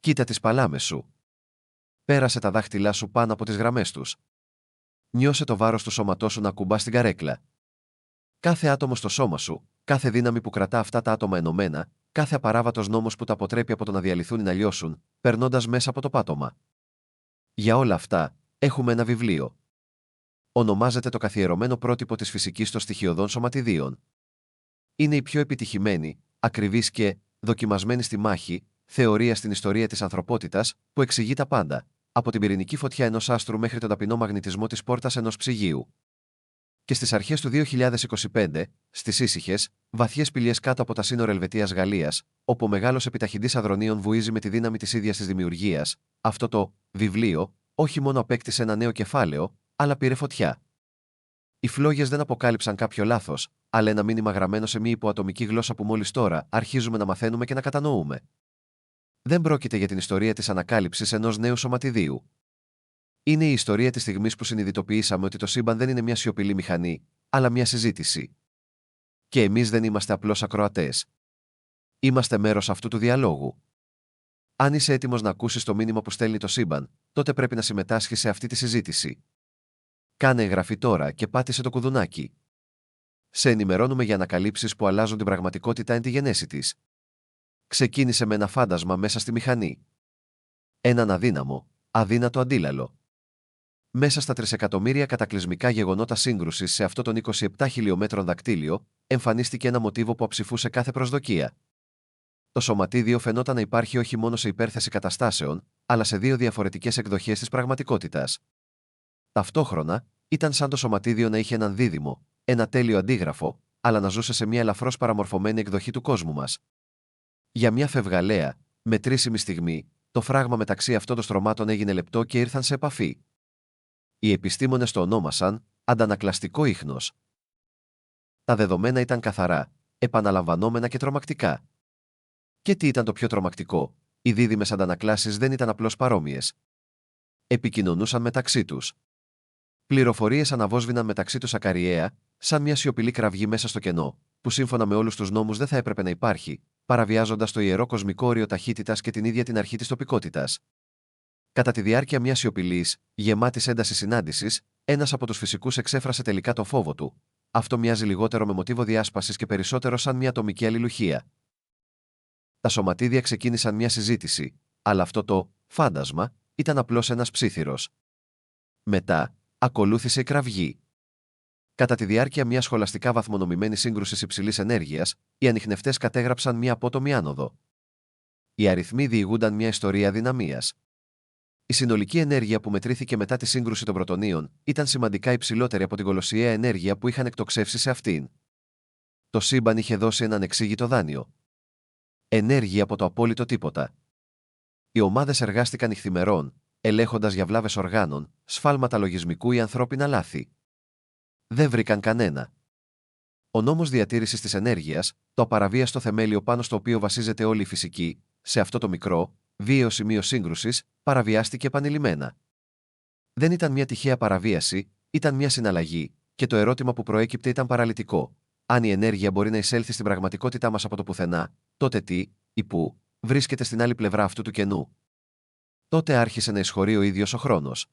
Κοίτα τις παλάμες σου. Πέρασε τα δάχτυλά σου πάνω από τις γραμμές τους. Νιώσε το βάρος του σώματός σου να κουμπά στην καρέκλα. Κάθε άτομο στο σώμα σου, κάθε δύναμη που κρατά αυτά τα άτομα ενωμένα, κάθε απαράβατος νόμος που τα αποτρέπει από το να διαλυθούν ή να λιώσουν, περνώντας μέσα από το πάτωμα. Για όλα αυτά, έχουμε ένα βιβλίο. Ονομάζεται το καθιερωμένο πρότυπο της φυσικής των στοιχειωδών σωματιδίων. Είναι η πιο επιτυχημένη, ακριβής και, δοκιμασμένη στη μάχη, θεωρία στην ιστορία της ανθρωπότητας, που εξηγεί τα πάντα, από την πυρηνική φωτιά ενός άστρου μέχρι τον ταπεινό μαγνητισμό της πόρτας ενός ψυγείου. Και στις αρχές του 2025, στις ήσυχες, βαθιές σπηλιές κάτω από τα σύνορα Ελβετίας-Γαλλίας, όπου ο μεγάλος επιταχυντής αδρονίων βουίζει με τη δύναμη της ίδιας της δημιουργίας, αυτό το βιβλίο, όχι μόνο απέκτησε ένα νέο κεφάλαιο, αλλά πήρε φωτιά. Οι φλόγες δεν αποκάλυψαν κάποιο λάθος, αλλά ένα μήνυμα γραμμένο σε μια υποατομική γλώσσα που μόλις τώρα αρχίζουμε να μαθαίνουμε και να κατανοούμε. Δεν πρόκειται για την ιστορία της ανακάλυψης ενός νέου σωματιδίου. Είναι η ιστορία της στιγμής που συνειδητοποιήσαμε ότι το σύμπαν δεν είναι μια σιωπηλή μηχανή, αλλά μια συζήτηση. Και εμείς δεν είμαστε απλώς ακροατές. Είμαστε μέρος αυτού του διαλόγου. Αν είσαι έτοιμος να ακούσεις το μήνυμα που στέλνει το σύμπαν, τότε πρέπει να συμμετάσχεις σε αυτή τη συζήτηση. Κάνε εγγραφή τώρα και πάτησε το κουδουνάκι. Σε ενημερώνουμε για ανακαλύψεις που αλλάζουν την πραγματικότητα εν τη γενέση της. Ξεκίνησε με ένα φάντασμα μέσα στη μηχανή. Έναν αδύνατο αντίλαλο. Μέσα στα 3 εκατομμύρια κατακλυσμικά γεγονότα σύγκρουσης σε αυτό τον 27 χιλιόμετρων δακτύλιο, εμφανίστηκε ένα μοτίβο που αψηφούσε κάθε προσδοκία. Το σωματίδιο φαινόταν να υπάρχει όχι μόνο σε υπέρθεση καταστάσεων, αλλά σε 2 διαφορετικές εκδοχές της πραγματικότητας. Ταυτόχρονα, ήταν σαν το σωματίδιο να είχε έναν δίδυμο, ένα τέλειο αντίγραφο, αλλά να ζούσε σε μια ελαφρώς παραμορφωμένη εκδοχή του κόσμου μας. Για μια φευγαλαία, μετρήσιμη στιγμή, το φράγμα μεταξύ αυτών των στρωμάτων έγινε λεπτό και ήρθαν σε επαφή. Οι επιστήμονες το ονόμασαν αντανακλαστικό ίχνος. Τα δεδομένα ήταν καθαρά, επαναλαμβανόμενα και τρομακτικά. Και τι ήταν το πιο τρομακτικό, οι δίδυμες αντανακλάσεις δεν ήταν απλώς παρόμοιες. Επικοινωνούσαν μεταξύ τους. Πληροφορίες αναβόσβηναν μεταξύ τους ακαριέα, σαν μια σιωπηλή κραυγή μέσα στο κενό, που σύμφωνα με όλους τους νόμους δεν θα έπρεπε να υπάρχει, παραβιάζοντας το ιερό κοσμικό όριο ταχύτητας και την ίδια την αρχή της τοπικότητας. Κατά τη διάρκεια μιας σιωπηλής, γεμάτης ένταση συνάντησης, ένας από τους φυσικούς εξέφρασε τελικά το φόβο του. Αυτό μοιάζει λιγότερο με μοτίβο διάσπασης και περισσότερο σαν μια ατομική αλληλουχία. Τα σωματίδια ξεκίνησαν μια συζήτηση, αλλά αυτό το φάντασμα ήταν απλώς ένας ψίθυρος. Μετά, ακολούθησε η κραυγή. Κατά τη διάρκεια μιας σχολαστικά βαθμονομημένης σύγκρουσης υψηλής ενέργειας, οι ανιχνευτές κατέγραψαν μια απότομη άνοδο. Οι αριθμοί διηγούνταν μια ιστορία δυναμίας. Η συνολική ενέργεια που μετρήθηκε μετά τη σύγκρουση των πρωτονίων ήταν σημαντικά υψηλότερη από την κολοσιαία ενέργεια που είχαν εκτοξεύσει σε αυτήν. Το σύμπαν είχε δώσει έναν εξήγητο δάνειο. Ενέργεια από το απόλυτο τίποτα. Οι ομάδες εργάστηκαν νυχθημερών, ελέγχοντας για βλάβες οργάνων, σφάλματα λογισμικού ή ανθρώπινα λάθη. Δεν βρήκαν κανένα. Ο νόμος διατήρησης της ενέργειας, το απαραβίαστο θεμέλιο πάνω στο οποίο βασίζεται όλη η φυσική, σε αυτό το μικρό, βίαιο σημείο σύγκρουσης, παραβιάστηκε επανειλημμένα. Δεν ήταν μια τυχαία παραβίαση, ήταν μια συναλλαγή, και το ερώτημα που προέκυπτε ήταν παραλυτικό. Αν η ενέργεια μπορεί να εισέλθει στην πραγματικότητά μας από το πουθενά, τότε τι, ή πού, βρίσκεται στην άλλη πλευρά αυτού του κενού. Τότε άρχισε να εισχωρεί ο ίδιος ο χρόνος.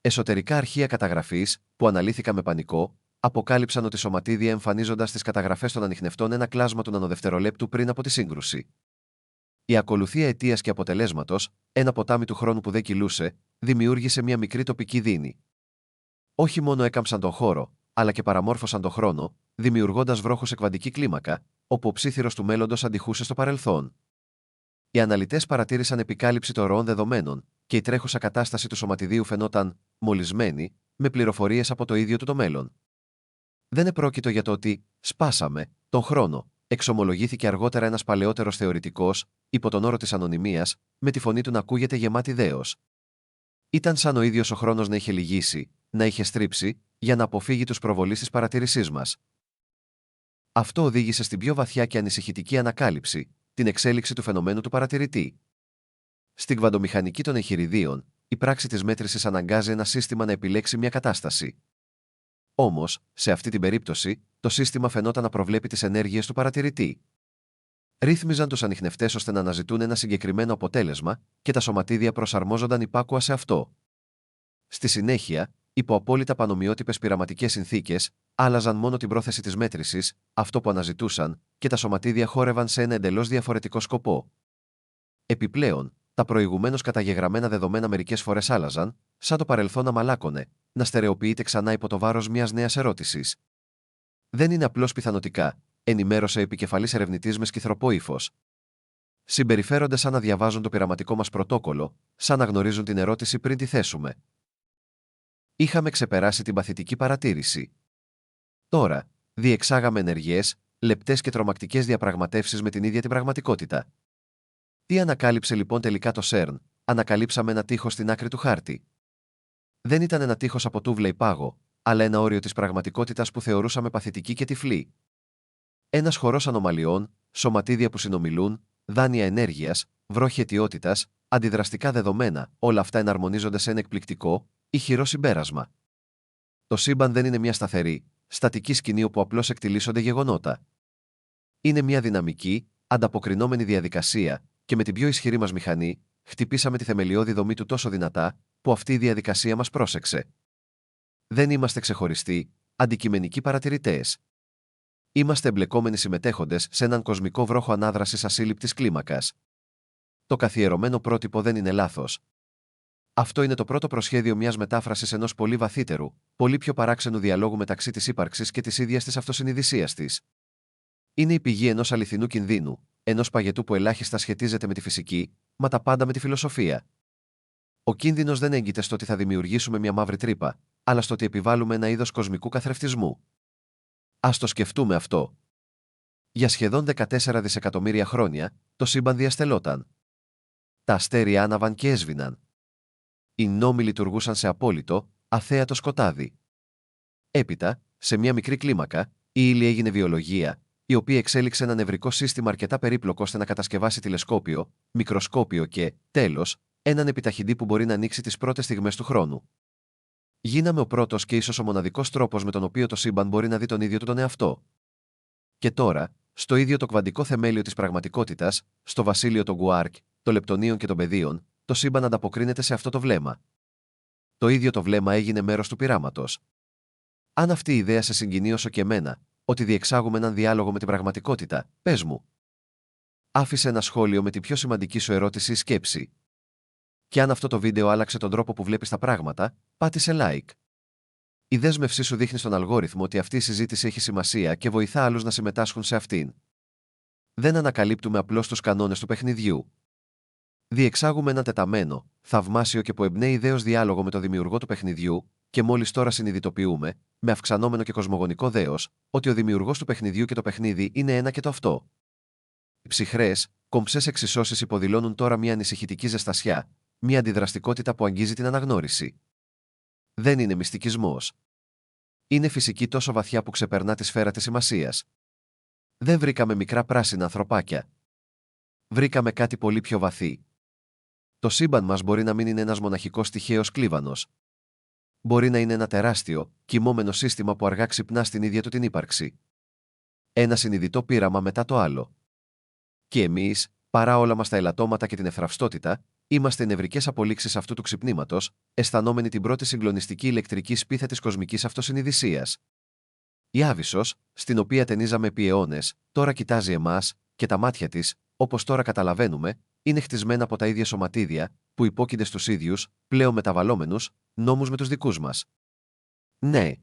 Εσωτερικά αρχεία καταγραφής, που αναλύθηκαν με πανικό, αποκάλυψαν ότι σωματίδια εμφανίζοντας στις καταγραφές των ανιχνευτών ένα κλάσμα του νανοδευτερολέπτου πριν από τη σύγκρουση. Η ακολουθία αιτίας και αποτελέσματος, ένα ποτάμι του χρόνου που δεν κυλούσε, δημιούργησε μια μικρή τοπική δίνη. Όχι μόνο έκαμψαν τον χώρο, αλλά και παραμόρφωσαν τον χρόνο, δημιουργώντας βρόχους σε κβαντική κλίμακα, όπου ο ψίθυρος του μέλλοντος αντιχούσε στο παρελθόν. Οι αναλυτές παρατήρησαν επικάλυψη των ροών δεδομένων, και η τρέχουσα κατάσταση του σωματιδίου φαινόταν μολυσμένη, με πληροφορίες από το ίδιο του το μέλλον. Δεν επρόκειτο για το ότι σπάσαμε τον χρόνο, εξομολογήθηκε αργότερα ένας παλαιότερος θεωρητικός, υπό τον όρο της ανωνυμίας, με τη φωνή του να ακούγεται γεμάτη δέος. Ήταν σαν ο ίδιος ο χρόνος να είχε λυγίσει, να είχε στρίψει, για να αποφύγει τους προβολείς της παρατήρησής μας. Αυτό οδήγησε στην πιο βαθιά και ανησυχητική ανακάλυψη, την εξέλιξη του φαινομένου του παρατηρητή. Στην κβαντομηχανική των εγχειριδίων, η πράξη της μέτρησης αναγκάζει ένα σύστημα να επιλέξει μια κατάσταση. Όμως, σε αυτή την περίπτωση, το σύστημα φαινόταν να προβλέπει τις ενέργειες του παρατηρητή. Ρύθμιζαν τους ανιχνευτές ώστε να αναζητούν ένα συγκεκριμένο αποτέλεσμα και τα σωματίδια προσαρμόζονταν υπάκουα σε αυτό. Στη συνέχεια, υπό απόλυτα πανομοιότυπες πειραματικές συνθήκες, άλλαζαν μόνο την πρόθεση της μέτρησης, αυτό που αναζητούσαν, και τα σωματίδια χόρευαν σε ένα εντελώς διαφορετικό σκοπό. Επιπλέον, τα προηγουμένως καταγεγραμμένα δεδομένα μερικές φορές άλλαζαν, σαν το παρελθόν να μαλάκωνε, να στερεοποιείται ξανά υπό το βάρος μιας νέας ερώτησης. Δεν είναι απλώς πιθανοτικά, ενημέρωσε επικεφαλής ερευνητής με σκυθροπό ύφος. Συμπεριφέρονται σαν να διαβάζουν το πειραματικό μας πρωτόκολλο, σαν να γνωρίζουν την ερώτηση πριν τη θέσουμε. Είχαμε ξεπεράσει την παθητική παρατήρηση. Τώρα, διεξάγαμε ενεργές, λεπτές και τρομακτικές διαπραγματεύσεις με την ίδια την πραγματικότητα. Τι ανακάλυψε λοιπόν τελικά το CERN? Ανακαλύψαμε ένα τείχος στην άκρη του χάρτη. Δεν ήταν ένα τείχος από τούβλα ή πάγο, αλλά ένα όριο της πραγματικότητας που θεωρούσαμε παθητική και τυφλή. Ένας χορός ανομαλιών, σωματίδια που συνομιλούν, δάνεια ενέργειας, βρόχη αιτιότητας, αντιδραστικά δεδομένα, όλα αυτά εναρμονίζονται σε ένα εκπληκτικό, ηχηρό συμπέρασμα. Το σύμπαν δεν είναι μια σταθερή, στατική σκηνή όπου απλώς εκτιλήσονται γεγονότα. Είναι μια δυναμική, ανταποκρινόμενη διαδικασία, και με την πιο ισχυρή μας μηχανή, χτυπήσαμε τη θεμελιώδη δομή του τόσο δυνατά, που αυτή η διαδικασία μας πρόσεξε. Δεν είμαστε ξεχωριστοί, αντικειμενικοί παρατηρητές. Είμαστε εμπλεκόμενοι συμμετέχοντες σε έναν κοσμικό βρόχο ανάδρασης ασύλληπτης κλίμακας. Το καθιερωμένο πρότυπο δεν είναι λάθος. Αυτό είναι το πρώτο προσχέδιο μιας μετάφρασης ενός πολύ βαθύτερου, πολύ πιο παράξενου διαλόγου μεταξύ της ύπαρξης και της ίδιας της αυτοσυνειδησίας της. Είναι η πηγή ενός αληθινού κινδύνου, ενός παγετού που ελάχιστα σχετίζεται με τη φυσική, μα τα πάντα με τη φιλοσοφία. Ο κίνδυνος δεν έγκυται στο ότι θα δημιουργήσουμε μια μαύρη τρύπα, αλλά στο ότι επιβάλλουμε ένα είδος κοσμικού καθρεφτισμού. Ας το σκεφτούμε αυτό. Για σχεδόν 14 δισεκατομμύρια χρόνια, το σύμπαν διαστελόταν. Τα αστέρια άναβαν και έσβηναν. Οι νόμοι λειτουργούσαν σε απόλυτο, αθέατο σκοτάδι. Έπειτα, σε μια μικρή κλίμακα, η ύλη έγινε βιολογία, η οποία εξέλιξε ένα νευρικό σύστημα αρκετά περίπλοκο ώστε να κατασκευάσει τηλεσκόπιο, μικροσκόπιο και, τέλος, έναν επιταχυντή που μπορεί να ανοίξει τις πρώτες στιγμές του χρόνου. Γίναμε ο πρώτος και ίσως ο μοναδικός τρόπος με τον οποίο το σύμπαν μπορεί να δει τον ίδιο του τον εαυτό. Και τώρα, στο ίδιο το κβαντικό θεμέλιο της πραγματικότητας, στο βασίλειο των Γκουάρκ, των λεπτονίων και των πεδίων, το σύμπαν ανταποκρίνεται σε αυτό το βλέμμα. Το ίδιο το βλέμμα έγινε μέρος του πειράματος. Αν αυτή η ιδέα σε συγκινεί όσο και εμένα, ότι διεξάγουμε έναν διάλογο με την πραγματικότητα, πες μου. Άφησε ένα σχόλιο με την πιο σημαντική σου ερώτηση ή σκέψη. Και αν αυτό το βίντεο άλλαξε τον τρόπο που βλέπεις τα πράγματα, πάτησε like. Η δέσμευσή σου δείχνει στον αλγόριθμο ότι αυτή η συζήτηση έχει σημασία και βοηθά άλλους να συμμετάσχουν σε αυτήν. Δεν ανακαλύπτουμε απλώς τους κανόνες του παιχνιδιού. Διεξάγουμε ένα τεταμένο, θαυμάσιο και που εμπνέει ιδέως διάλογο με το δημιουργό του παιχνιδιού, και μόλις τώρα συνειδητοποιούμε, με αυξανόμενο και κοσμογονικό δέος, ότι ο δημιουργός του παιχνιδιού και το παιχνίδι είναι ένα και το αυτό. Οι ψυχρές, κομψές εξισώσεις υποδηλώνουν τώρα μια ανησυχητική ζεστασιά, μια αντιδραστικότητα που αγγίζει την αναγνώριση. Δεν είναι μυστικισμός. Είναι φυσική τόσο βαθιά που ξεπερνά τη σφαίρα της σημασίας. Δεν βρήκαμε μικρά πράσινα ανθρωπάκια. Βρήκαμε κάτι πολύ πιο βαθύ. Το σύμπαν μας μπορεί να μην είναι ένας μοναχικός τυχαίος κλίβανος. Μπορεί να είναι ένα τεράστιο, κοιμόμενο σύστημα που αργά ξυπνά στην ίδια του την ύπαρξη. Ένα συνειδητό πείραμα μετά το άλλο. Και εμείς, παρά όλα μας τα ελαττώματα και την ευθραυστότητα, είμαστε οι νευρικές απολύξεις αυτού του ξυπνήματος, αισθανόμενοι την πρώτη συγκλονιστική ηλεκτρική σπίθα της κοσμικής αυτοσυνειδησίας. Η Άβυσσος, στην οποία ταινίζαμε επί αιώνες, τώρα κοιτάζει εμάς, και τα μάτια της, όπως τώρα καταλαβαίνουμε, είναι χτισμένα από τα ίδια σωματίδια, που υπόκεινται στους ίδιους, πλέον μεταβαλλόμενους, νόμους με τους δικούς μας. Ναι,